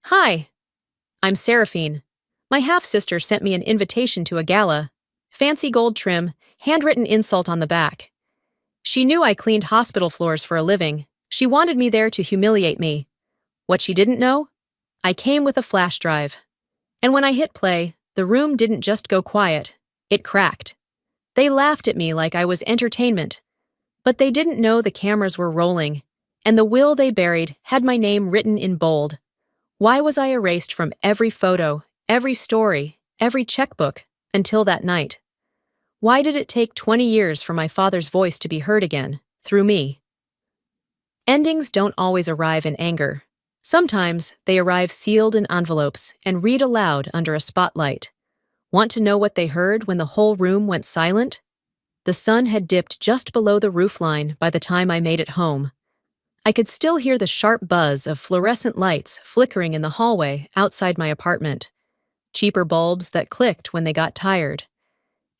Hi, I'm Seraphine. My half-sister sent me an invitation to a gala. Fancy gold trim, handwritten insult on the back. She knew I cleaned hospital floors for a living. She wanted me there to humiliate me. What she didn't know? I came with a flash drive. And when I hit play, the room didn't just go quiet. It cracked. They laughed at me like I was entertainment. But they didn't know the cameras were rolling, and the will they buried had my name written in bold. Why was I erased from every photo, every story, every checkbook, until that night? Why did it take 20 years for my father's voice to be heard again, through me? Endings don't always arrive in anger. Sometimes they arrive sealed in envelopes and read aloud under a spotlight. Want to know what they heard when the whole room went silent? The sun had dipped just below the roofline by the time I made it home. I could still hear the sharp buzz of fluorescent lights flickering in the hallway outside my apartment. Cheaper bulbs that clicked when they got tired.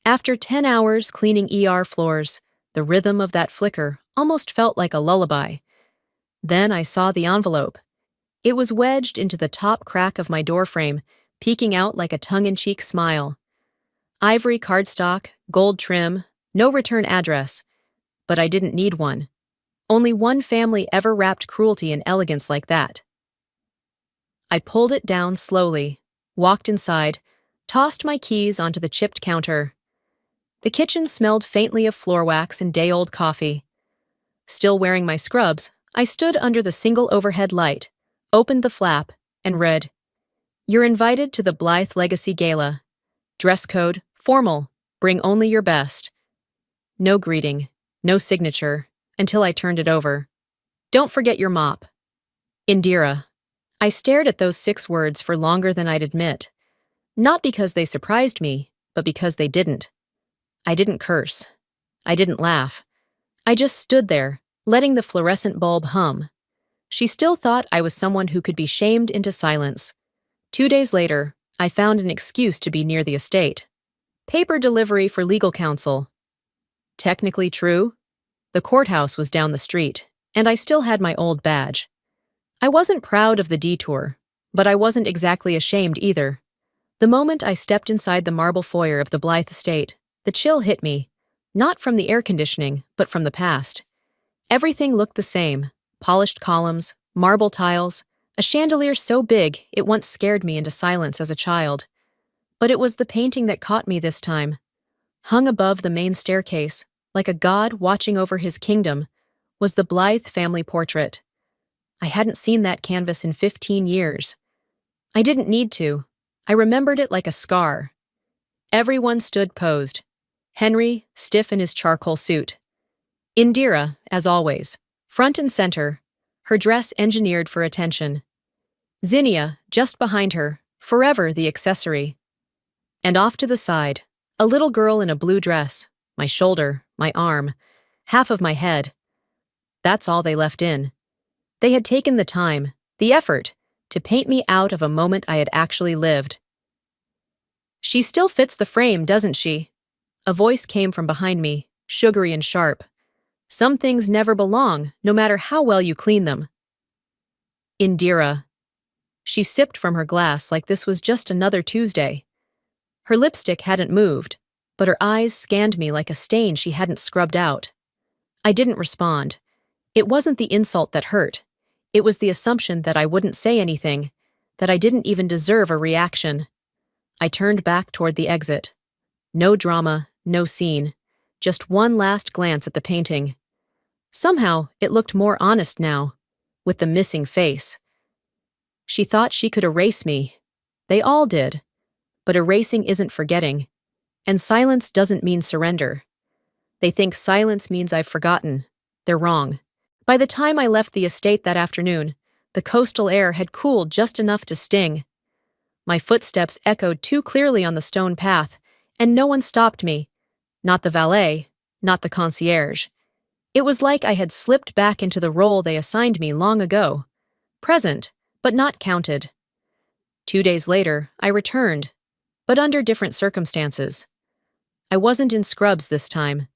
After 10 hours cleaning ER floors, the rhythm of that flicker almost felt like a lullaby. Then I saw the envelope. It was wedged into the top crack of my doorframe, peeking out like a tongue-in-cheek smile. Ivory cardstock, gold trim, no return address. But I didn't need one. Only one family ever wrapped cruelty in elegance like that. I pulled it down slowly, walked inside, tossed my keys onto the chipped counter. The kitchen smelled faintly of floor wax and day-old coffee. Still wearing my scrubs, I stood under the single overhead light, opened the flap, and read, "You're invited to the Blythe Legacy Gala. Dress code, formal, bring only your best." No greeting, no signature, until I turned it over. "Don't forget your mop. Indira." I stared at those 6 words for longer than I'd admit. Not because they surprised me, but because they didn't. I didn't curse. I didn't laugh. I just stood there, letting the fluorescent bulb hum. She still thought I was someone who could be shamed into silence. 2 days later, I found an excuse to be near the estate. Paper delivery for legal counsel. Technically true. The courthouse was down the street, and I still had my old badge. I wasn't proud of the detour, but I wasn't exactly ashamed either. The moment I stepped inside the marble foyer of the Blythe estate, the chill hit me, not from the air conditioning, but from the past. Everything looked the same: polished columns, marble tiles, a chandelier so big it once scared me into silence as a child. But it was the painting that caught me this time. Hung above the main staircase, like a god watching over his kingdom, was the Blythe family portrait. I hadn't seen that canvas in 15 years. I didn't need to. I remembered it like a scar. Everyone stood posed. Henry, stiff in his charcoal suit. Indira, as always, front and center, her dress engineered for attention. Zinnia, just behind her, forever the accessory. And off to the side, a little girl in a blue dress, my shoulder, my arm, half of my head. That's all they left in. They had taken the time, the effort, to paint me out of a moment I had actually lived. "She still fits the frame, doesn't she?" A voice came from behind me, sugary and sharp. "Some things never belong, no matter how well you clean them." Indira. She sipped from her glass like this was just another Tuesday. Her lipstick hadn't moved, but her eyes scanned me like a stain she hadn't scrubbed out. I didn't respond. It wasn't the insult that hurt. It was the assumption that I wouldn't say anything, that I didn't even deserve a reaction. I turned back toward the exit. No drama, no scene, just one last glance at the painting. Somehow, it looked more honest now, with the missing face. She thought she could erase me. They all did. But erasing isn't forgetting, and silence doesn't mean surrender. They think silence means I've forgotten. They're wrong. By the time I left the estate that afternoon, the coastal air had cooled just enough to sting. My footsteps echoed too clearly on the stone path, and no one stopped me. Not the valet, not the concierge. It was like I had slipped back into the role they assigned me long ago. Present, but not counted. 2 days later, I returned, but under different circumstances. I wasn't in scrubs this time.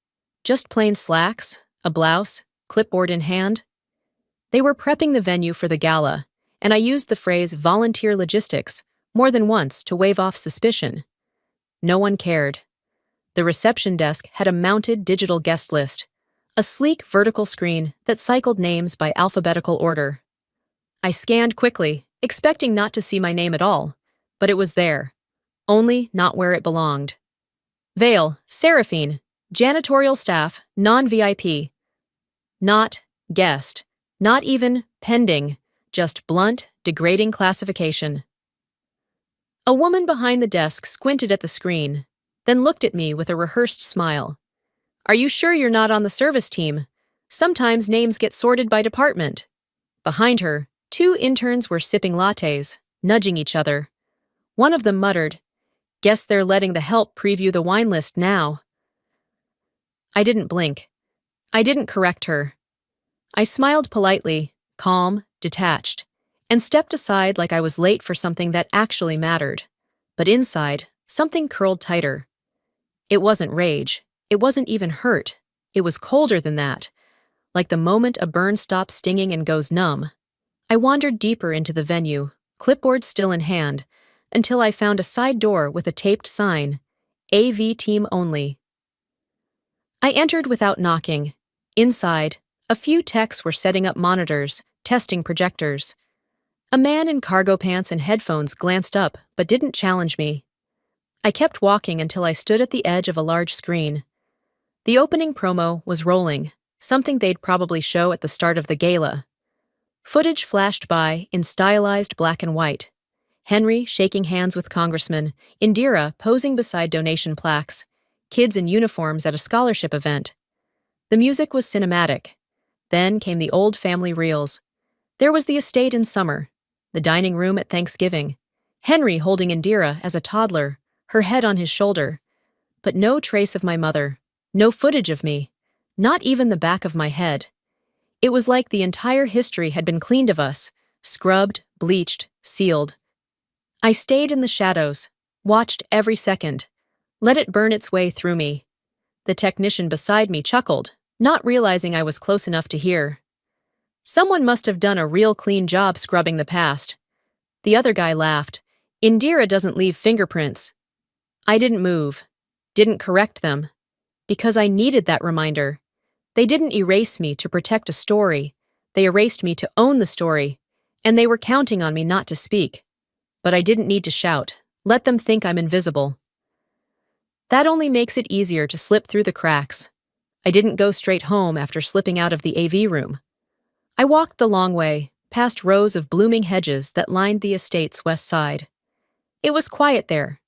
Just plain slacks, a blouse, clipboard in hand. They were prepping the venue for the gala, and I used the phrase volunteer logistics more than once to wave off suspicion. No one cared. The reception desk had a mounted digital guest list, a sleek vertical screen that cycled names by alphabetical order. I scanned quickly, expecting not to see my name at all, but it was there, only not where it belonged. Vale, Seraphine, janitorial staff, non-VIP. Not guest, not even pending, just blunt, degrading classification. A woman behind the desk squinted at the screen, then looked at me with a rehearsed smile. "Are you sure you're not on the service team? Sometimes names get sorted by department." Behind her, two interns were sipping lattes, nudging each other. One of them muttered, "Guess they're letting the help preview the wine list now." I didn't blink. I didn't correct her. I smiled politely, calm, detached, and stepped aside like I was late for something that actually mattered. But inside, something curled tighter. It wasn't rage. It wasn't even hurt. It was colder than that, like the moment a burn stops stinging and goes numb. I wandered deeper into the venue, clipboard still in hand, until I found a side door with a taped sign, AV Team Only. I entered without knocking. Inside, a few techs were setting up monitors, testing projectors. A man in cargo pants and headphones glanced up but didn't challenge me. I kept walking until I stood at the edge of a large screen. The opening promo was rolling, something they'd probably show at the start of the gala. Footage flashed by in stylized black and white. Henry shaking hands with congressmen, Indira posing beside donation plaques, kids in uniforms at a scholarship event. The music was cinematic. Then came the old family reels. There was the estate in summer, the dining room at Thanksgiving, Henry holding Indira as a toddler, her head on his shoulder. But no trace of my mother, no footage of me, not even the back of my head. It was like the entire history had been cleaned of us, scrubbed, bleached, sealed. I stayed in the shadows, watched every second, let it burn its way through me. The technician beside me chuckled, not realizing I was close enough to hear. "Someone must have done a real clean job scrubbing the past." The other guy laughed. "Indira doesn't leave fingerprints." I didn't move, didn't correct them, because I needed that reminder. They didn't erase me to protect a story. They erased me to own the story, and they were counting on me not to speak. But I didn't need to shout, let them think I'm invisible. That only makes it easier to slip through the cracks. I didn't go straight home after slipping out of the AV room. I walked the long way, past rows of blooming hedges that lined the estate's west side. It was quiet there.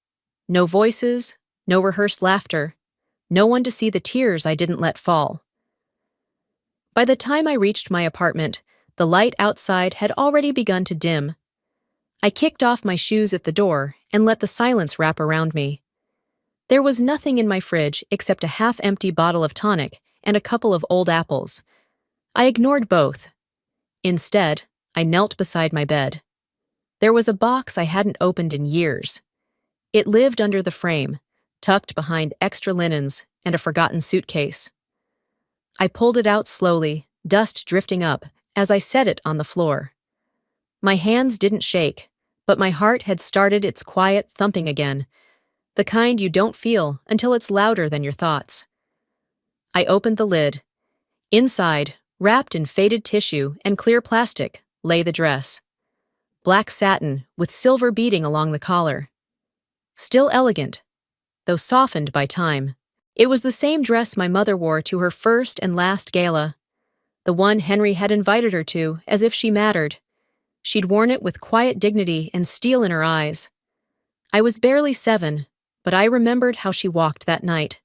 No voices, no rehearsed laughter, no one to see the tears I didn't let fall. By the time I reached my apartment, the light outside had already begun to dim. I kicked off my shoes at the door and let the silence wrap around me. There was nothing in my fridge except a half-empty bottle of tonic and a couple of old apples. I ignored both. Instead, I knelt beside my bed. There was a box I hadn't opened in years. It lived under the frame, tucked behind extra linens and a forgotten suitcase. I pulled it out slowly, dust drifting up, as I set it on the floor. My hands didn't shake, but my heart had started its quiet thumping again, the kind you don't feel until it's louder than your thoughts. I opened the lid. Inside, wrapped in faded tissue and clear plastic, lay the dress. Black satin with silver beading along the collar. Still elegant, though softened by time. It was the same dress my mother wore to her first and last gala, the one Henry had invited her to as if she mattered. She'd worn it with quiet dignity and steel in her eyes. I was barely 7, but I remembered how she walked that night,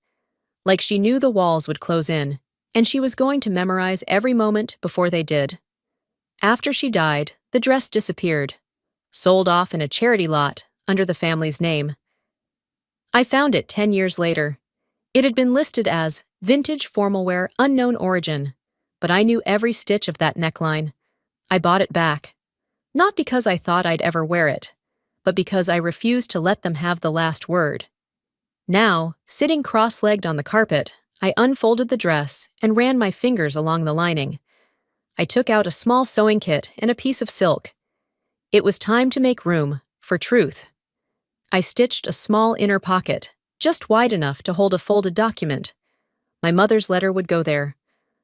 like she knew the walls would close in, and she was going to memorize every moment before they did. After she died, the dress disappeared, sold off in a charity lot under the family's name. I found it 10 years later. It had been listed as vintage formal wear unknown origin, but I knew every stitch of that neckline. I bought it back. Not because I thought I'd ever wear it, but because I refused to let them have the last word. Now, sitting cross-legged on the carpet, I unfolded the dress and ran my fingers along the lining. I took out a small sewing kit and a piece of silk. It was time to make room for truth. I stitched a small inner pocket, just wide enough to hold a folded document. My mother's letter would go there.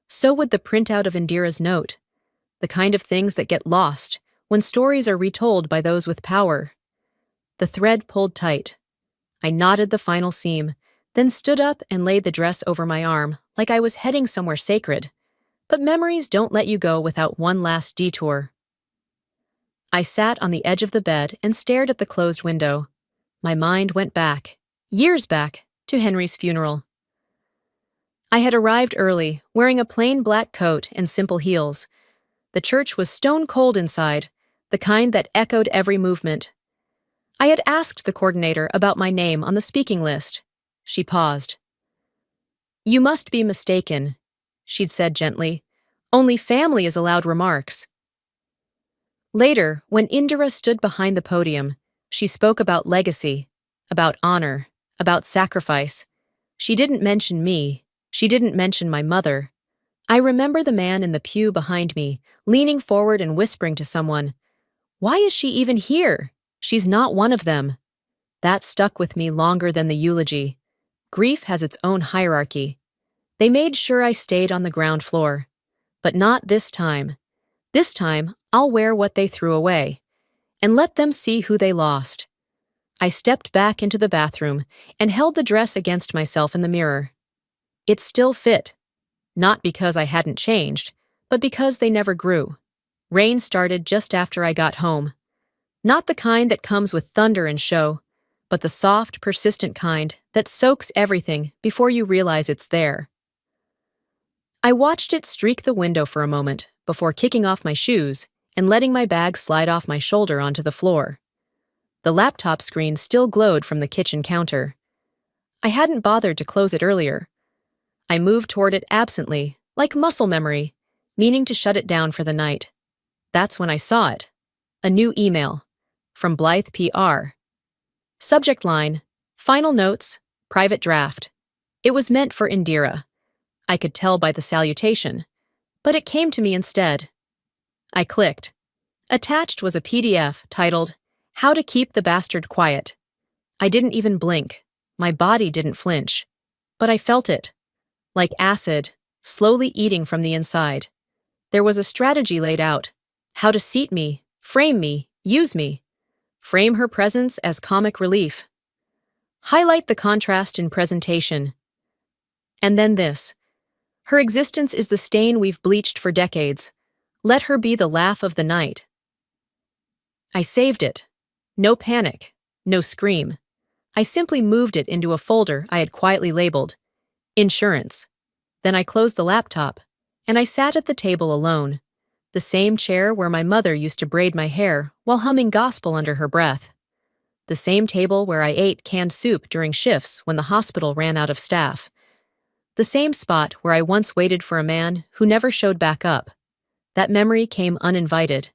So would the printout of Indira's note. The kind of things that get lost when stories are retold by those with power. The thread pulled tight. I knotted the final seam, then stood up and laid the dress over my arm like I was heading somewhere sacred. But memories don't let you go without one last detour. I sat on the edge of the bed and stared at the closed window. My mind went back, years back, to Henry's funeral. I had arrived early, wearing a plain black coat and simple heels. The church was stone cold inside, the kind that echoed every movement. I had asked the coordinator about my name on the speaking list. She paused. "You must be mistaken," she'd said gently. "Only family is allowed remarks." Later, when Indira stood behind the podium, she spoke about legacy, about honor, about sacrifice. She didn't mention me. She didn't mention my mother. I remember the man in the pew behind me, leaning forward and whispering to someone, "Why is she even here? She's not one of them." That stuck with me longer than the eulogy. Grief has its own hierarchy. They made sure I stayed on the ground floor. But not this time. This time, I'll wear what they threw away, and let them see who they lost. I stepped back into the bathroom and held the dress against myself in the mirror. It still fit. Not because I hadn't changed, but because they never grew. Rain started just after I got home. Not the kind that comes with thunder and show, but the soft, persistent kind that soaks everything before you realize it's there. I watched it streak the window for a moment before kicking off my shoes and letting my bag slide off my shoulder onto the floor. The laptop screen still glowed from the kitchen counter. I hadn't bothered to close it earlier. I moved toward it absently, like muscle memory, meaning to shut it down for the night. That's when I saw it. A new email. From Blythe PR. Subject line, "Final notes, private draft." It was meant for Indira. I could tell by the salutation, but it came to me instead. I clicked. Attached was a PDF titled, "How to Keep the Bastard Quiet." I didn't even blink. My body didn't flinch. But I felt it. Like acid, slowly eating from the inside. There was a strategy laid out. How to seat me, frame me, use me. Frame her presence as comic relief. Highlight the contrast in presentation. And then this. Her existence is the stain we've bleached for decades. Let her be the laugh of the night. I saved it. No panic. No scream. I simply moved it into a folder I had quietly labeled Insurance. Then I closed the laptop, and I sat at the table alone, the same chair where my mother used to braid my hair while humming gospel under her breath. The same table where I ate canned soup during shifts when the hospital ran out of staff. The same spot where I once waited for a man who never showed back up. That memory came uninvited.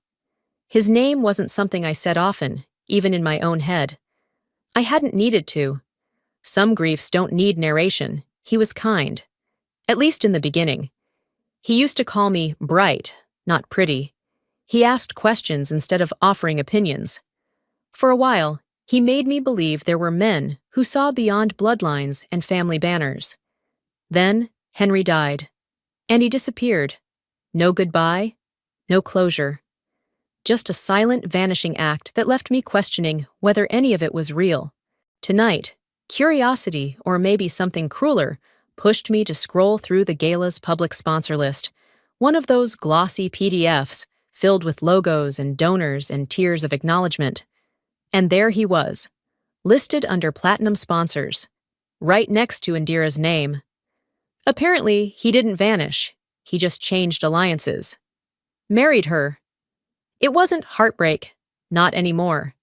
His name wasn't something I said often, even in my own head. I hadn't needed to. Some griefs don't need narration. He was kind. At least in the beginning. He used to call me bright, not pretty. He asked questions instead of offering opinions. For a while, he made me believe there were men who saw beyond bloodlines and family banners. Then, Henry died. And he disappeared. No goodbye, no closure. Just a silent vanishing act that left me questioning whether any of it was real. Tonight, curiosity, or maybe something crueler, pushed me to scroll through the Gala's public sponsor list, one of those glossy PDFs filled with logos and donors and tiers of acknowledgement. And there he was, listed under platinum sponsors, right next to Indira's name. Apparently, he didn't vanish. He just changed alliances. Married her. It wasn't heartbreak, not anymore.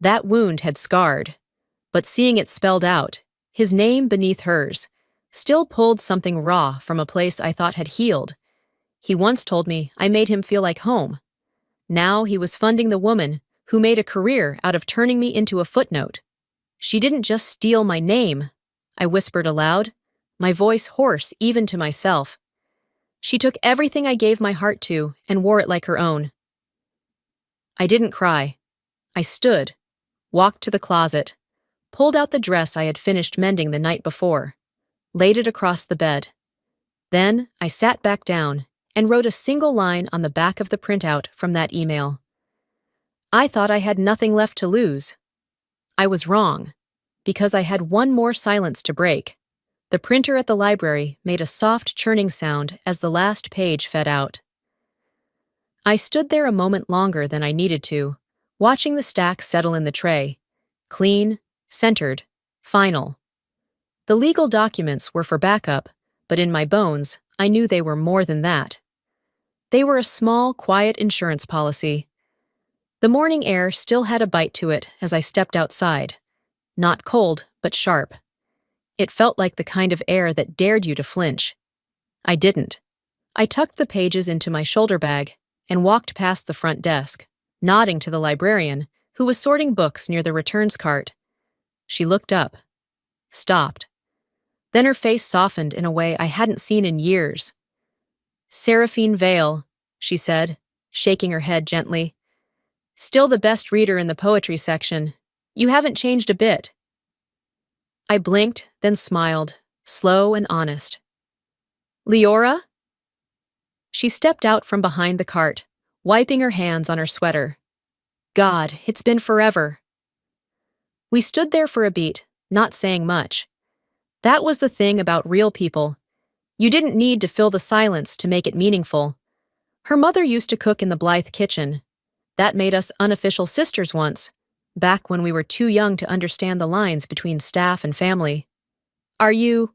That wound had scarred. But seeing it spelled out, his name beneath hers, still pulled something raw from a place I thought had healed. He once told me I made him feel like home. Now he was funding the woman who made a career out of turning me into a footnote. She didn't just steal my name, I whispered aloud, my voice hoarse even to myself. She took everything I gave my heart to and wore it like her own. I didn't cry. I stood, walked to the closet, pulled out the dress I had finished mending the night before, laid it across the bed. Then I sat back down and wrote a single line on the back of the printout from that email. I thought I had nothing left to lose. I was wrong, because I had one more silence to break. The printer at the library made a soft churning sound as the last page fed out. I stood there a moment longer than I needed to, watching the stack settle in the tray. Clean, centered, final. The legal documents were for backup, but in my bones, I knew they were more than that. They were a small, quiet insurance policy. The morning air still had a bite to it as I stepped outside. Not cold, but sharp. It felt like the kind of air that dared you to flinch. I didn't. I tucked the pages into my shoulder bag and walked past the front desk, nodding to the librarian, who was sorting books near the returns cart. She looked up, stopped. Then her face softened in a way I hadn't seen in years. "Seraphine Vale," she said, shaking her head gently. "Still the best reader in the poetry section. You haven't changed a bit." I blinked, then smiled, slow and honest. "Leora?" She stepped out from behind the cart, wiping her hands on her sweater. "God, it's been forever." We stood there for a beat, not saying much. That was the thing about real people. You didn't need to fill the silence to make it meaningful. Her mother used to cook in the Blythe kitchen. That made us unofficial sisters once, back when we were too young to understand the lines between staff and family. "Are you—"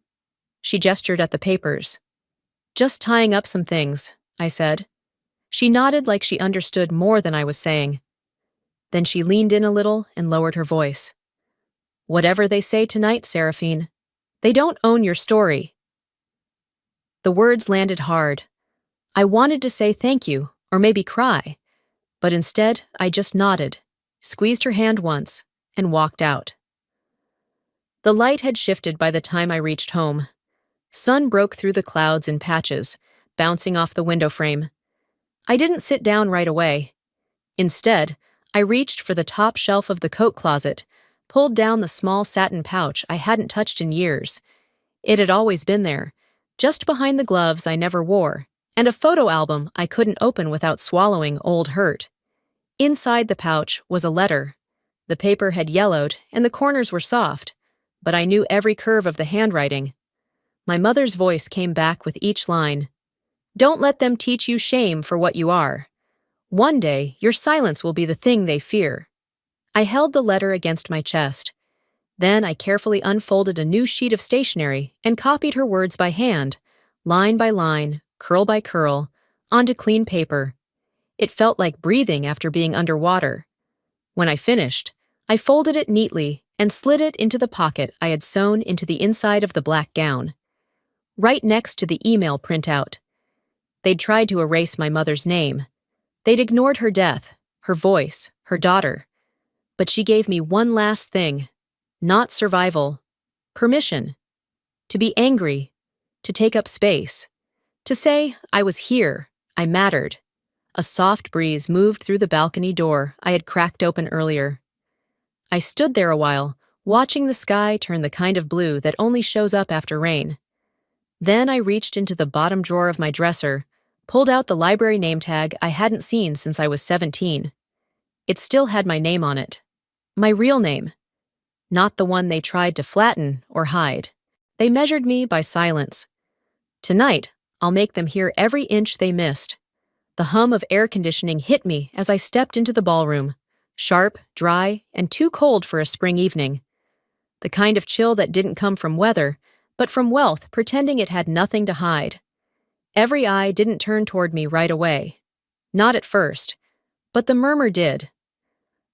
She gestured at the papers. "Just tying up some things," I said. She nodded like she understood more than I was saying. Then she leaned in a little and lowered her voice. "Whatever they say tonight, Seraphine, they don't own your story." The words landed hard. I wanted to say thank you, or maybe cry, but instead I just nodded, squeezed her hand once, and walked out. The light had shifted by the time I reached home. Sun broke through the clouds in patches, bouncing off the window frame. I didn't sit down right away. Instead, I reached for the top shelf of the coat closet, pulled down the small satin pouch I hadn't touched in years. It had always been there, just behind the gloves I never wore, and a photo album I couldn't open without swallowing old hurt. Inside the pouch was a letter. The paper had yellowed and the corners were soft, but I knew every curve of the handwriting. My mother's voice came back with each line. "Don't let them teach you shame for what you are. One day, your silence will be the thing they fear." I held the letter against my chest. Then I carefully unfolded a new sheet of stationery and copied her words by hand, line by line, curl by curl, onto clean paper. It felt like breathing after being underwater. When I finished, I folded it neatly and slid it into the pocket I had sewn into the inside of the black gown, right next to the email printout. They'd tried to erase my mother's name. They'd ignored her death, her voice, her daughter. But she gave me one last thing. Not survival. Permission. To be angry. To take up space. To say I was here, I mattered. A soft breeze moved through the balcony door I had cracked open earlier. I stood there a while, watching the sky turn the kind of blue that only shows up after rain. Then I reached into the bottom drawer of my dresser, pulled out the library name tag I hadn't seen since I was 17. It still had my name on it. My real name. Not the one they tried to flatten or hide. They measured me by silence. Tonight, I'll make them hear every inch they missed. The hum of air conditioning hit me as I stepped into the ballroom, sharp, dry, and too cold for a spring evening. The kind of chill that didn't come from weather, but from wealth pretending it had nothing to hide. Every eye didn't turn toward me right away. Not at first, but the murmur did.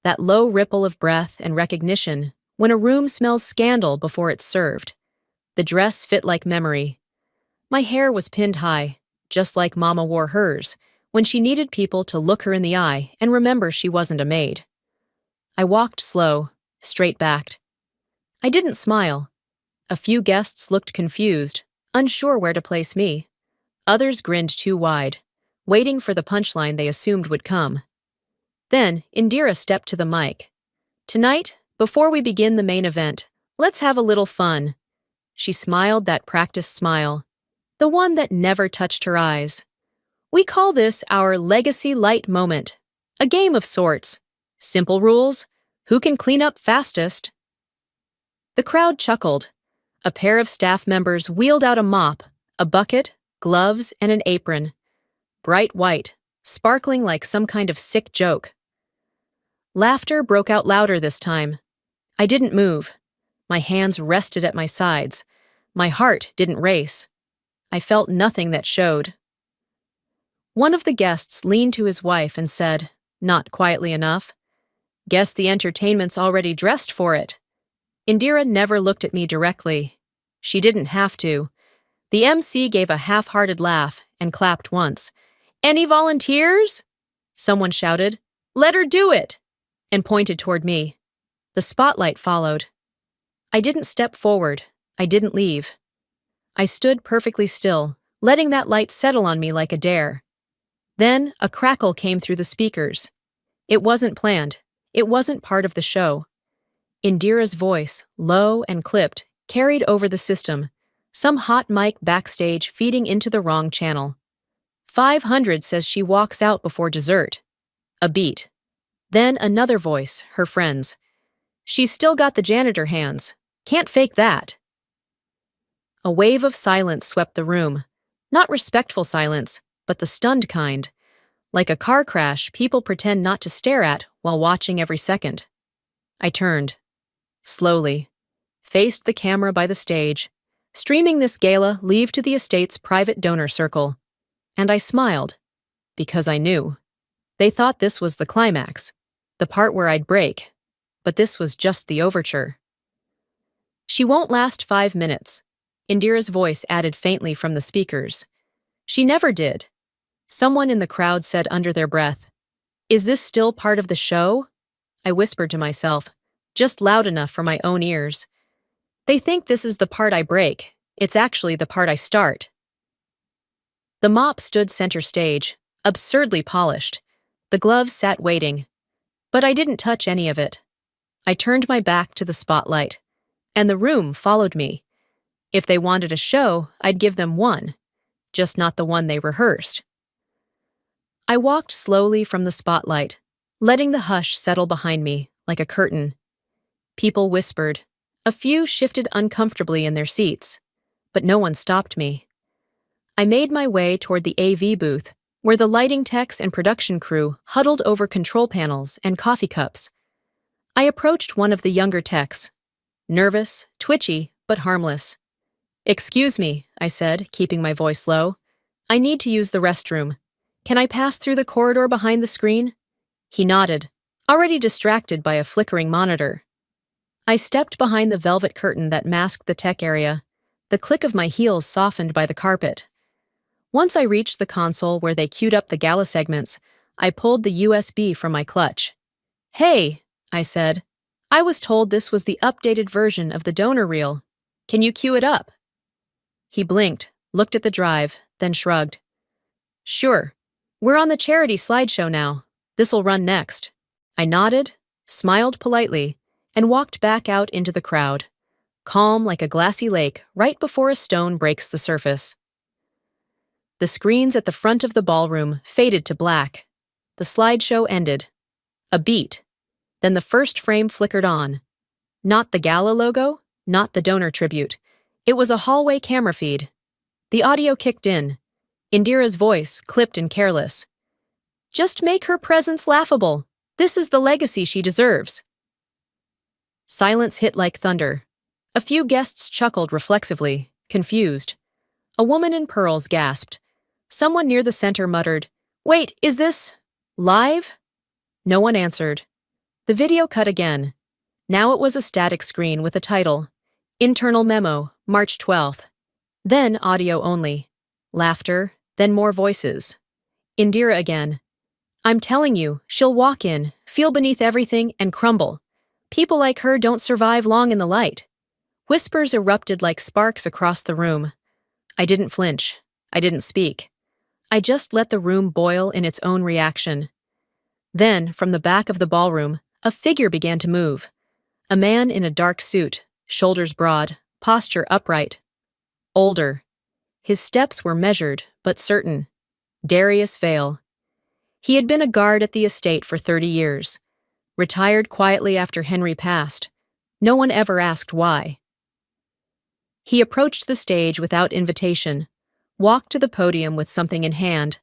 That low ripple of breath and recognition when a room smells scandal before it's served. The dress fit like memory. My hair was pinned high, just like Mama wore hers, when she needed people to look her in the eye and remember she wasn't a maid. I walked slow, straight-backed. I didn't smile. A few guests looked confused, unsure where to place me. Others grinned too wide, waiting for the punchline they assumed would come. Then, Indira stepped to the mic. "Tonight, before we begin the main event, let's have a little fun." She smiled that practiced smile, the one that never touched her eyes. "We call this our Legacy Light moment. A game of sorts. Simple rules. Who can clean up fastest?" The crowd chuckled. A pair of staff members wheeled out a mop, a bucket, gloves, and an apron. Bright white, sparkling like some kind of sick joke. Laughter broke out louder this time. I didn't move. My hands rested at my sides. My heart didn't race. I felt nothing that showed. One of the guests leaned to his wife and said, not quietly enough, "Guess the entertainment's already dressed for it." Indira never looked at me directly. She didn't have to. The MC gave a half-hearted laugh and clapped once. "Any volunteers?" Someone shouted, "Let her do it!" and pointed toward me. The spotlight followed. I didn't step forward. I didn't leave. I stood perfectly still, letting that light settle on me like a dare. Then a crackle came through the speakers. It wasn't planned. It wasn't part of the show. Indira's voice, low and clipped, carried over the system, some hot mic backstage feeding into the wrong channel. 500 says she walks out before dessert. A beat. Then another voice, her friend's. "She's still got the janitor hands. Can't fake that." A wave of silence swept the room. Not respectful silence, but the stunned kind. Like a car crash people pretend not to stare at while watching every second. I turned. Slowly. Faced the camera by the stage, streaming this gala leave to the estate's private donor circle. And I smiled. Because I knew. They thought this was the climax, the part where I'd break. But this was just the overture. "She won't last 5 minutes," Indira's voice added faintly from the speakers. "She never did." Someone in the crowd said under their breath, "Is this still part of the show?" I whispered to myself, just loud enough for my own ears. "They think this is the part I break. It's actually the part I start." The mop stood center stage, absurdly polished. The gloves sat waiting. But I didn't touch any of it. I turned my back to the spotlight, and the room followed me. If they wanted a show, I'd give them one, just not the one they rehearsed. I walked slowly from the spotlight, letting the hush settle behind me like a curtain. People whispered. A few shifted uncomfortably in their seats, but no one stopped me. I made my way toward the AV booth, where the lighting techs and production crew huddled over control panels and coffee cups. I approached one of the younger techs. Nervous, twitchy, but harmless. "Excuse me," I said, keeping my voice low. "I need to use the restroom. Can I pass through the corridor behind the screen?" He nodded, already distracted by a flickering monitor. I stepped behind the velvet curtain that masked the tech area, the click of my heels softened by the carpet. Once I reached the console where they queued up the gala segments, I pulled the USB from my clutch. "Hey," I said, "I was told this was the updated version of the donor reel. Can you cue it up?" He blinked, looked at the drive, then shrugged. "Sure. We're on the charity slideshow now. This'll run next." I nodded, smiled politely, and walked back out into the crowd, calm like a glassy lake right before a stone breaks the surface. The screens at the front of the ballroom faded to black. The slideshow ended. A beat. Then the first frame flickered on. Not the Gala logo, not the donor tribute. It was a hallway camera feed. The audio kicked in. Indira's voice, clipped and careless. "Just make her presence laughable. This is the legacy she deserves." Silence hit like thunder. A few guests chuckled reflexively, confused. A woman in pearls gasped. Someone near the center muttered, "Wait, is this live?" No one answered. The video cut again. Now it was a static screen with a title, Internal Memo, March 12th. Then audio only. Laughter, then more voices. Indira again. "I'm telling you, she'll walk in, feel beneath everything, and crumble. People like her don't survive long in the light." Whispers erupted like sparks across the room. I didn't flinch. I didn't speak. I just let the room boil in its own reaction. Then, from the back of the ballroom, a figure began to move. A man in a dark suit, shoulders broad, posture upright. Older. His steps were measured, but certain. Darius Vale. He had been a guard at the estate for 30 years. Retired quietly after Henry passed. No one ever asked why. He approached the stage without invitation, walked to the podium with something in hand,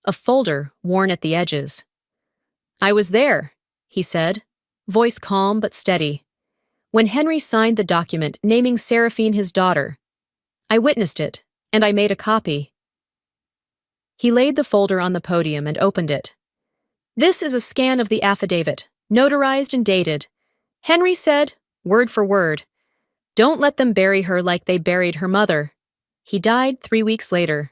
a folder worn at the edges. "I was there," he said, voice calm but steady, "when Henry signed the document naming Seraphine his daughter. I witnessed it, and I made a copy." He laid the folder on the podium and opened it. "This is a scan of the affidavit, notarized and dated. Henry said, word for word, 'Don't let them bury her like they buried her mother.' He died 3 weeks later."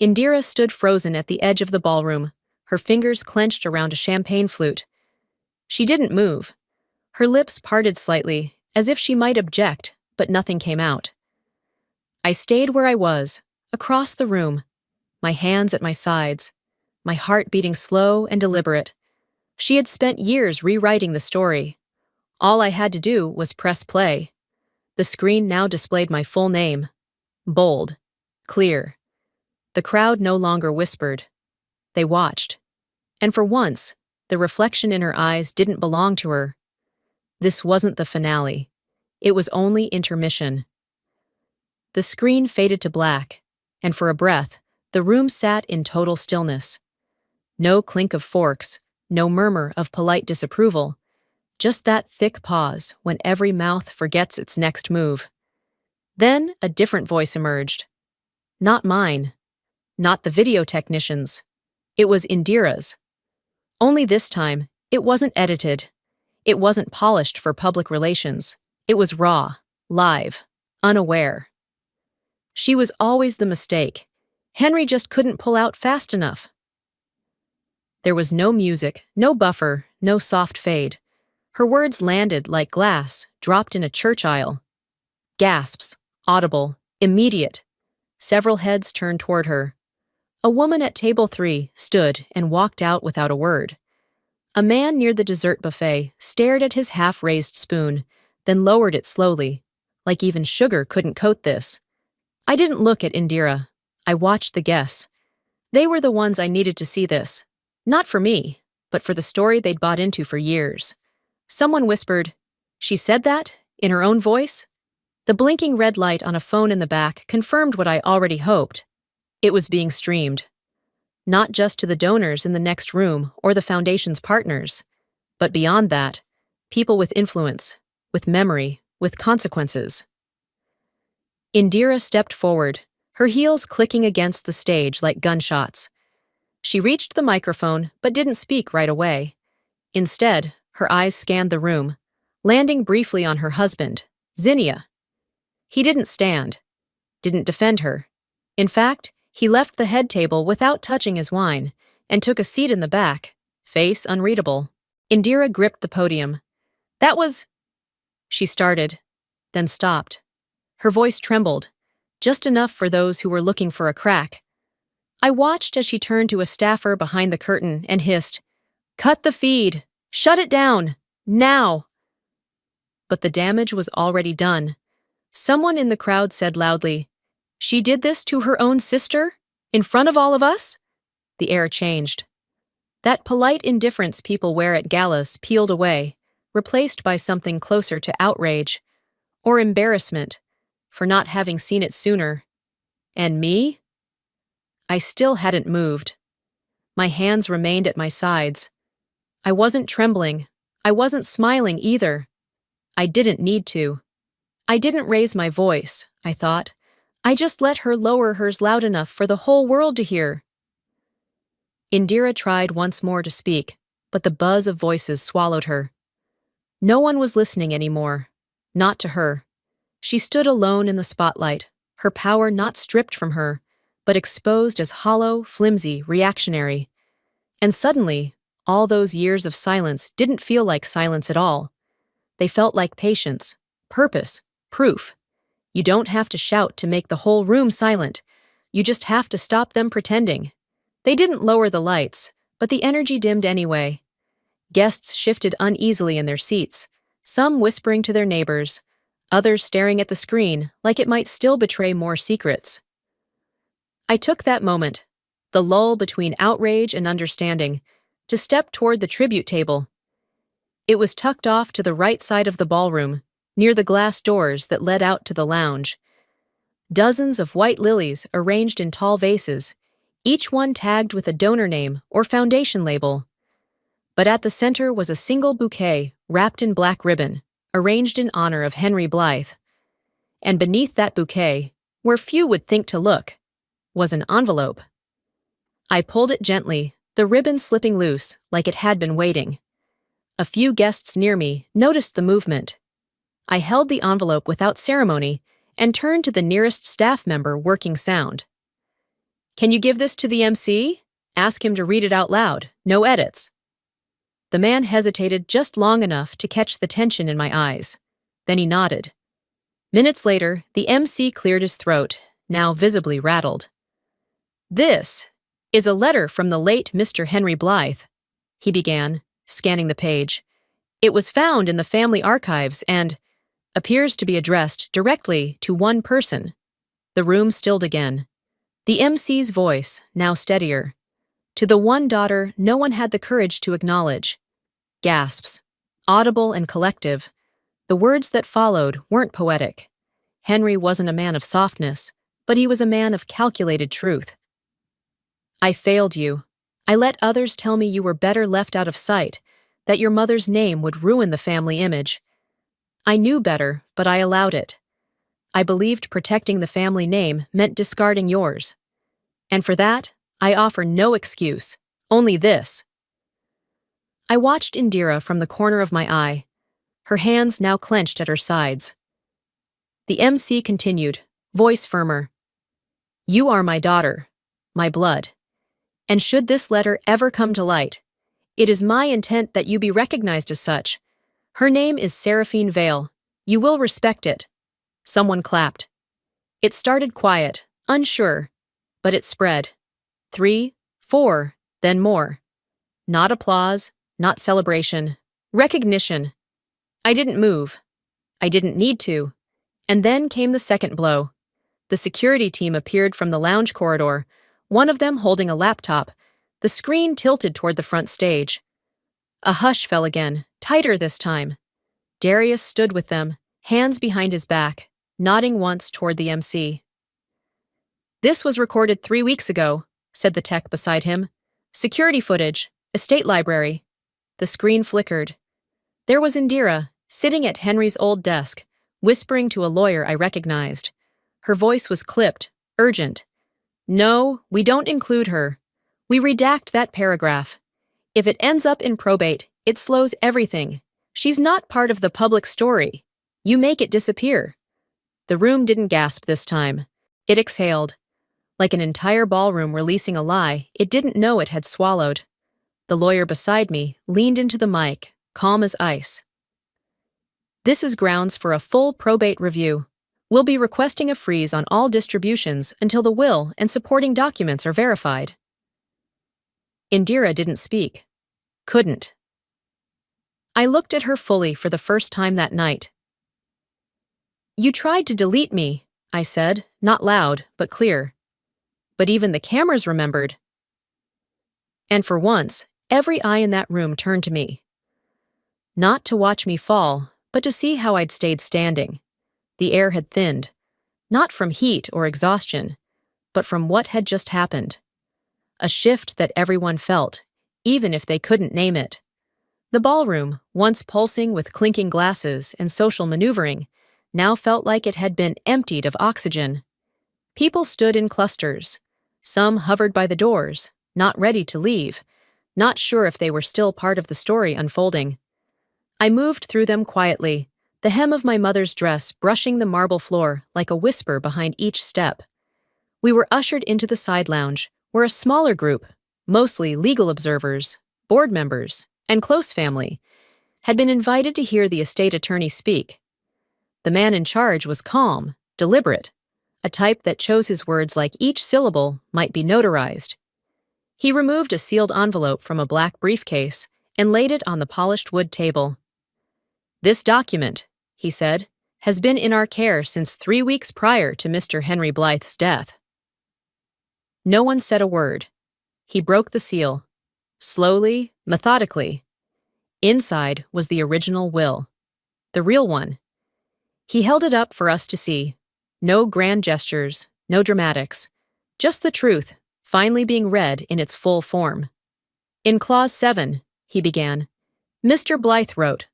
Indira stood frozen at the edge of the ballroom, her fingers clenched around a champagne flute. She didn't move. Her lips parted slightly, as if she might object, but nothing came out. I stayed where I was, across the room, my hands at my sides, my heart beating slow and deliberate. She had spent years rewriting the story. All I had to do was press play. The screen now displayed my full name. Bold. Clear. The crowd no longer whispered. They watched. And for once, the reflection in her eyes didn't belong to her. This wasn't the finale. It was only intermission. The screen faded to black, and for a breath, the room sat in total stillness. No clink of forks, no murmur of polite disapproval, just that thick pause when every mouth forgets its next move. Then a different voice emerged. Not mine. Not the video technician's. It was Indira's. Only this time, it wasn't edited. It wasn't polished for public relations. It was raw, live, unaware. She was always the mistake. Henry just couldn't pull out fast enough. There was no music, no buffer, no soft fade. Her words landed like glass, dropped in a church aisle. Gasps, audible, immediate. Several heads turned toward her. A woman at table 3 stood and walked out without a word. A man near the dessert buffet stared at his half-raised spoon, then lowered it slowly, like even sugar couldn't coat this. I didn't look at Indira. I watched the guests. They were the ones I needed to see this. Not for me, but for the story they'd bought into for years. Someone whispered, "She said that? In her own voice?" The blinking red light on a phone in the back confirmed what I already hoped. It was being streamed. Not just to the donors in the next room or the foundation's partners, but beyond that, people with influence, with memory, with consequences. Indira stepped forward, her heels clicking against the stage like gunshots. She reached the microphone but didn't speak right away. Instead, her eyes scanned the room, landing briefly on her husband, Zinnia. He didn't stand, didn't defend her. In fact, he left the head table without touching his wine and took a seat in the back, face unreadable. Indira gripped the podium. "That was—" she started, then stopped. Her voice trembled, just enough for those who were looking for a crack. I watched as she turned to a staffer behind the curtain and hissed, "Cut the feed! Shut it down! Now!" But the damage was already done. Someone in the crowd said loudly, "She did this to her own sister? In front of all of us?" The air changed. That polite indifference people wear at galas peeled away, replaced by something closer to outrage, or embarrassment, for not having seen it sooner. And me? I still hadn't moved. My hands remained at my sides. I wasn't trembling. I wasn't smiling either. I didn't need to. I didn't raise my voice, I thought. I just let her lower hers loud enough for the whole world to hear. Indira tried once more to speak, but the buzz of voices swallowed her. No one was listening anymore. Not to her. She stood alone in the spotlight, her power not stripped from her, but exposed as hollow, flimsy, reactionary. And suddenly, all those years of silence didn't feel like silence at all. They felt like patience, purpose, proof. You don't have to shout to make the whole room silent. You just have to stop them pretending. They didn't lower the lights, but the energy dimmed anyway. Guests shifted uneasily in their seats, some whispering to their neighbors, others staring at the screen like it might still betray more secrets. I took that moment, the lull between outrage and understanding, to step toward the tribute table. It was tucked off to the right side of the ballroom, near the glass doors that led out to the lounge. Dozens of white lilies arranged in tall vases, each one tagged with a donor name or foundation label. But at the center was a single bouquet wrapped in black ribbon, arranged in honor of Henry Blythe. And beneath that bouquet, where few would think to look, was an envelope. I pulled it gently, the ribbon slipping loose like it had been waiting. A few guests near me noticed the movement. I held the envelope without ceremony and turned to the nearest staff member working sound. "Can you give this to the MC? Ask him to read it out loud, no edits." The man hesitated just long enough to catch the tension in my eyes. Then he nodded. Minutes later, the MC cleared his throat, now visibly rattled. "This is a letter from the late Mr. Henry Blythe," he began, scanning the page. "It was found in the family archives and appears to be addressed directly to one person." The room stilled again. The MC's voice, now steadier. To the one daughter no one had the courage to acknowledge. Gasps, audible and collective. The words that followed weren't poetic. Henry wasn't a man of softness, but he was a man of calculated truth. "I failed you. I let others tell me you were better left out of sight, that your mother's name would ruin the family image. I knew better, but I allowed it. I believed protecting the family name meant discarding yours. And for that, I offer no excuse, only this." I watched Indira from the corner of my eye, her hands now clenched at her sides. The MC continued, voice firmer. "You are my daughter, my blood. And should this letter ever come to light, it is my intent that you be recognized as such. Her name is Seraphine Vale. You will respect it." Someone clapped. It started quiet, unsure, but it spread. 3, 4, then more. Not applause, not celebration, recognition. I didn't move. I didn't need to. And then came the second blow. The security team appeared from the lounge corridor, one of them holding a laptop, the screen tilted toward the front stage. A hush fell again, tighter this time. Darius stood with them, hands behind his back, nodding once toward the MC. "This was recorded 3 weeks ago," said the tech beside him. "Security footage, estate library." The screen flickered. There was Indira, sitting at Henry's old desk, whispering to a lawyer I recognized. Her voice was clipped, urgent. "No, we don't include her. We redact that paragraph. If it ends up in probate, it slows everything. She's not part of the public story. You make it disappear." The room didn't gasp this time. It exhaled. Like an entire ballroom releasing a lie it didn't know it had swallowed. The lawyer beside me leaned into the mic, calm as ice. "This is grounds for a full probate review. We'll be requesting a freeze on all distributions until the will and supporting documents are verified." Indira didn't speak. Couldn't. I looked at her fully for the first time that night. "You tried to delete me," I said, not loud, but clear. But even the cameras remembered. And for once, every eye in that room turned to me. Not to watch me fall, but to see how I'd stayed standing. The air had thinned, not from heat or exhaustion, but from what had just happened. A shift that everyone felt, even if they couldn't name it. The ballroom, once pulsing with clinking glasses and social maneuvering, now felt like it had been emptied of oxygen. People stood in clusters. Some hovered by the doors, not ready to leave, not sure if they were still part of the story unfolding. I moved through them quietly, the hem of my mother's dress brushing the marble floor like a whisper behind each step. We were ushered into the side lounge, where a smaller group, mostly legal observers, board members, and close family, had been invited to hear the estate attorney speak. The man in charge was calm, deliberate, a type that chose his words like each syllable might be notarized. He removed a sealed envelope from a black briefcase and laid it on the polished wood table. "This document," he said, "has been in our care since 3 weeks prior to Mr. Henry Blythe's death." No one said a word. He broke the seal. Slowly, methodically. Inside was the original will. The real one. He held it up for us to see. No grand gestures, no dramatics. Just the truth, finally being read in its full form. "In Clause 7, he began, Mr. Blythe wrote,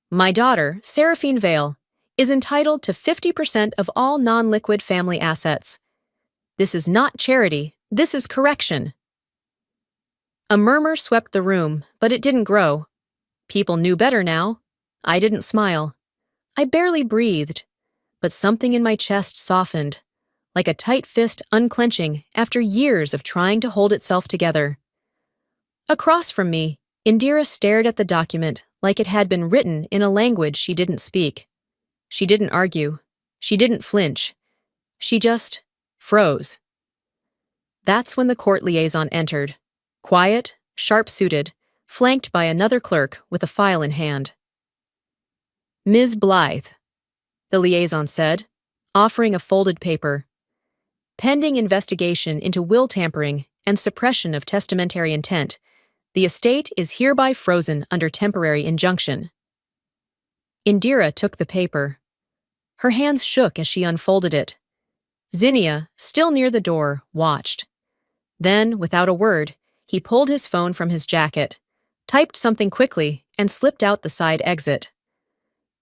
"My daughter, Seraphine Vale, is entitled to 50% of all non-liquid family assets. This is not charity, this is correction." A murmur swept the room, but it didn't grow. People knew better now. I didn't smile. I barely breathed, but something in my chest softened, like a tight fist unclenching after years of trying to hold itself together. Across from me, Indira stared at the document like it had been written in a language she didn't speak. She didn't argue. She didn't flinch. She just froze. That's when the court liaison entered, quiet, sharp-suited, flanked by another clerk with a file in hand. "Ms. Blythe," the liaison said, offering a folded paper. "Pending investigation into will tampering and suppression of testamentary intent, the estate is hereby frozen under temporary injunction." Indira took the paper. Her hands shook as she unfolded it. Zinnia, still near the door, watched. Then, without a word, he pulled his phone from his jacket, typed something quickly, and slipped out the side exit.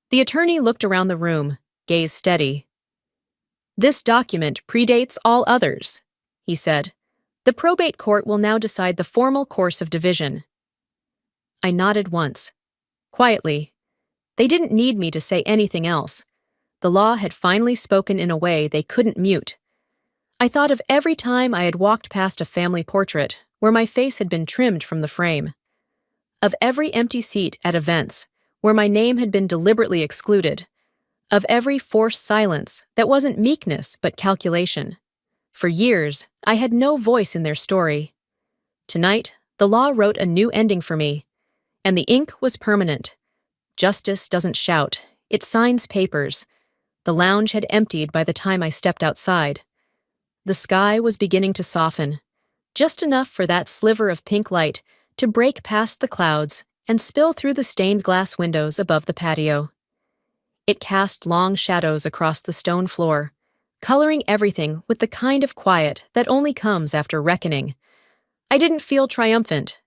The attorney looked around the room, gaze steady. "This document predates all others," he said. "The probate court will now decide the formal course of division." I nodded once. Quietly. They didn't need me to say anything else. The law had finally spoken in a way they couldn't mute. I thought of every time I had walked past a family portrait where my face had been trimmed from the frame. Of every empty seat at events where my name had been deliberately excluded. Of every forced silence that wasn't meekness but calculation. For years, I had no voice in their story. Tonight, the law wrote a new ending for me, and the ink was permanent. Justice doesn't shout, it signs papers. The lounge had emptied by the time I stepped outside. The sky was beginning to soften, just enough for that sliver of pink light to break past the clouds and spill through the stained glass windows above the patio. It cast long shadows across the stone floor, coloring everything with the kind of quiet that only comes after reckoning. I didn't feel triumphant.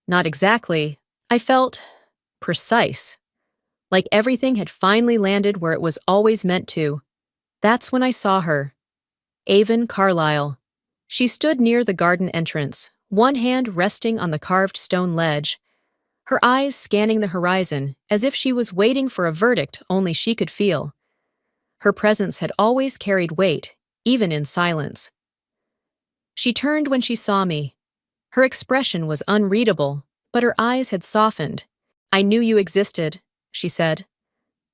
Not exactly. I felt precise. Like everything had finally landed where it was always meant to. That's when I saw her. Avon Carlyle. She stood near the garden entrance, one hand resting on the carved stone ledge, her eyes scanning the horizon as if she was waiting for a verdict only she could feel. Her presence had always carried weight, even in silence. She turned when she saw me. Her expression was unreadable, but her eyes had softened. "I knew you existed," she said.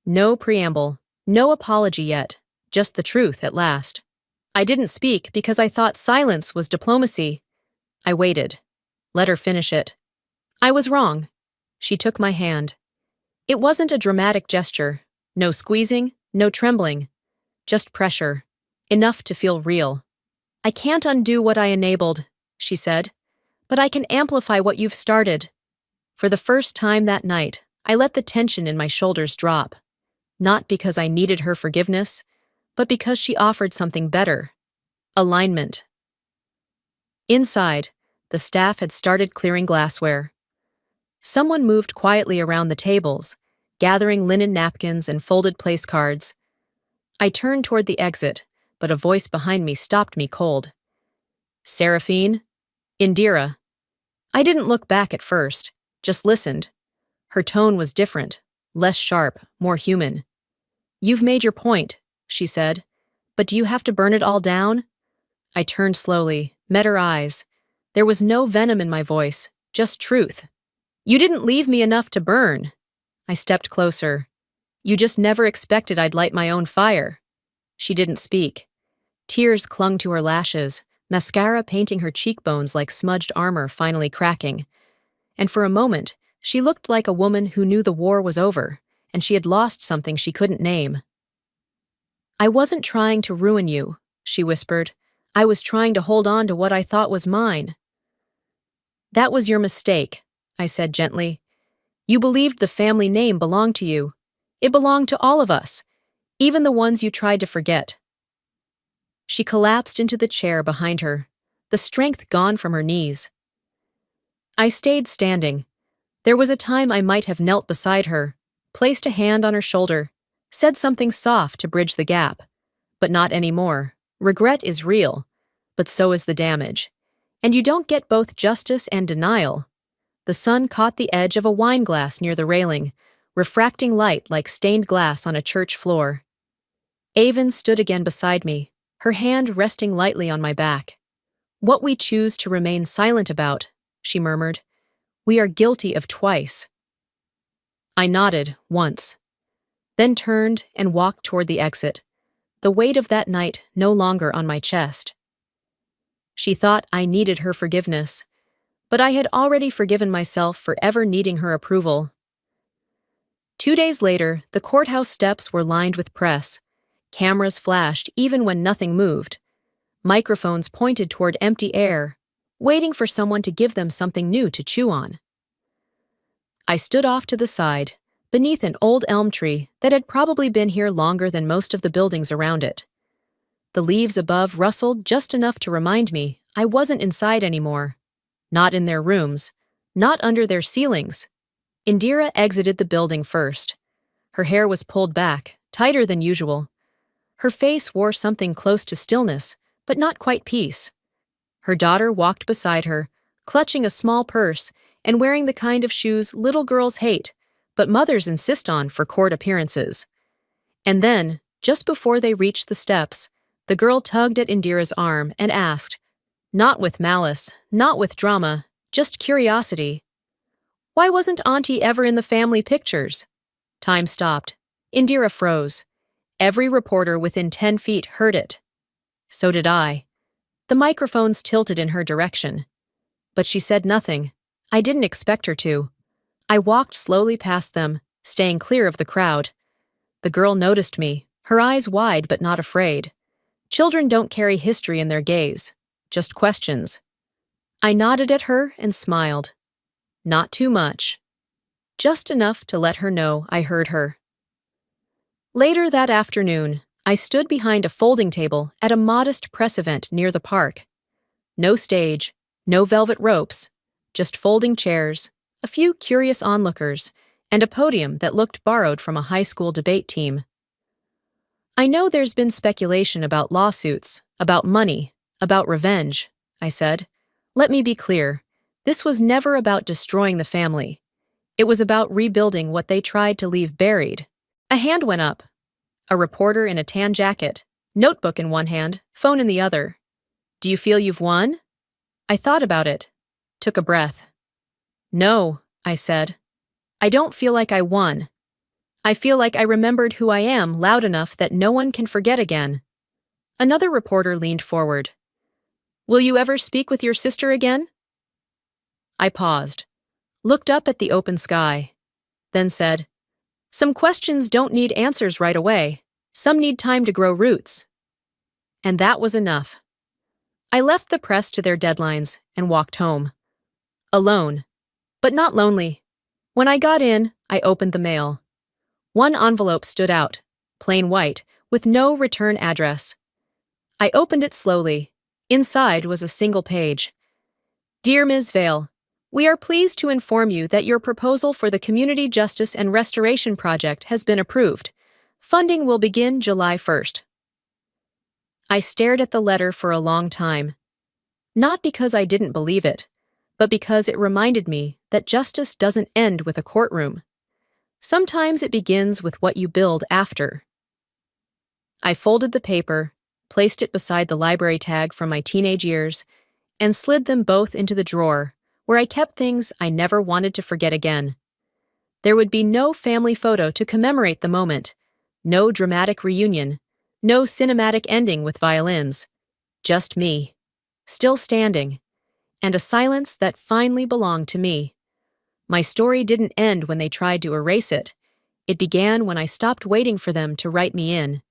No preamble, no apology yet, just the truth at last. I didn't speak because I thought silence was diplomacy. I waited. Let her finish it. I was wrong. She took my hand. It wasn't a dramatic gesture. No squeezing, no trembling. Just pressure. Enough to feel real. "I can't undo what I enabled," she said, "but I can amplify what you've started." For the first time that night, I let the tension in my shoulders drop. Not because I needed her forgiveness, but because she offered something better. Alignment. Inside, the staff had started clearing glassware. Someone moved quietly around the tables, gathering linen napkins and folded place cards. I turned toward the exit, but a voice behind me stopped me cold. "Seraphine? Indira." I didn't look back at first, just listened. Her tone was different, less sharp, more human. "You've made your point," she said, "but do you have to burn it all down?" I turned slowly, met her eyes. There was no venom in my voice, just truth. "You didn't leave me enough to burn." I stepped closer. "You just never expected I'd light my own fire." She didn't speak. Tears clung to her lashes, mascara painting her cheekbones like smudged armor finally cracking. And for a moment, she looked like a woman who knew the war was over, and she had lost something she couldn't name. "I wasn't trying to ruin you," she whispered. "I was trying to hold on to what I thought was mine." "That was your mistake," I said gently. "You believed the family name belonged to you. It belonged to all of us, even the ones you tried to forget." She collapsed into the chair behind her, the strength gone from her knees. I stayed standing. There was a time I might have knelt beside her, placed a hand on her shoulder, said something soft to bridge the gap. But not anymore. Regret is real, but so is the damage. And you don't get both justice and denial. The sun caught the edge of a wine glass near the railing, refracting light like stained glass on a church floor. Avon stood again beside me, her hand resting lightly on my back. "What we choose to remain silent about," she murmured. "We are guilty of twice." I nodded, once, then turned and walked toward the exit, the weight of that night no longer on my chest. She thought I needed her forgiveness, but I had already forgiven myself for ever needing her approval. 2 days later, the courthouse steps were lined with press. Cameras flashed even when nothing moved. Microphones pointed toward empty air, waiting for someone to give them something new to chew on. I stood off to the side, beneath an old elm tree that had probably been here longer than most of the buildings around it. The leaves above rustled just enough to remind me I wasn't inside anymore. Not in their rooms, not under their ceilings. Indira exited the building first. Her hair was pulled back, tighter than usual. Her face wore something close to stillness, but not quite peace. Her daughter walked beside her, clutching a small purse and wearing the kind of shoes little girls hate, but mothers insist on for court appearances. And then, just before they reached the steps, the girl tugged at Indira's arm and asked, not with malice, not with drama, just curiosity, "Why wasn't Auntie ever in the family pictures?" Time stopped. Indira froze. Every reporter within 10 feet heard it. So did I. The microphones tilted in her direction. But she said nothing. I didn't expect her to. I walked slowly past them, staying clear of the crowd. The girl noticed me, her eyes wide but not afraid. Children don't carry history in their gaze, just questions. I nodded at her and smiled. Not too much. Just enough to let her know I heard her. Later that afternoon, I stood behind a folding table at a modest press event near the park. No stage, no velvet ropes, just folding chairs, a few curious onlookers, and a podium that looked borrowed from a high school debate team. "I know there's been speculation about lawsuits, about money, about revenge," I said. "Let me be clear. This was never about destroying the family. It was about rebuilding what they tried to leave buried." A hand went up. A reporter in a tan jacket, notebook in one hand, phone in the other. "Do you feel you've won?" I thought about it, took a breath. "No," I said. "I don't feel like I won. I feel like I remembered who I am loud enough that no one can forget again." Another reporter leaned forward. "Will you ever speak with your sister again?" I paused, looked up at the open sky, then said, "Some questions don't need answers right away. Some need time to grow roots." And that was enough. I left the press to their deadlines and walked home. Alone, but not lonely. When I got in, I opened the mail. One envelope stood out, plain white, with no return address. I opened it slowly. Inside was a single page. "Dear Ms. Vale, we are pleased to inform you that your proposal for the Community Justice and Restoration Project has been approved. Funding will begin July 1st. I stared at the letter for a long time. Not because I didn't believe it, but because it reminded me that justice doesn't end with a courtroom. Sometimes it begins with what you build after. I folded the paper, placed it beside the library tag from my teenage years, and slid them both into the drawer, where I kept things I never wanted to forget again. There would be no family photo to commemorate the moment, no dramatic reunion, no cinematic ending with violins. Just me, still standing, and a silence that finally belonged to me. My story didn't end when they tried to erase it. It began when I stopped waiting for them to write me in.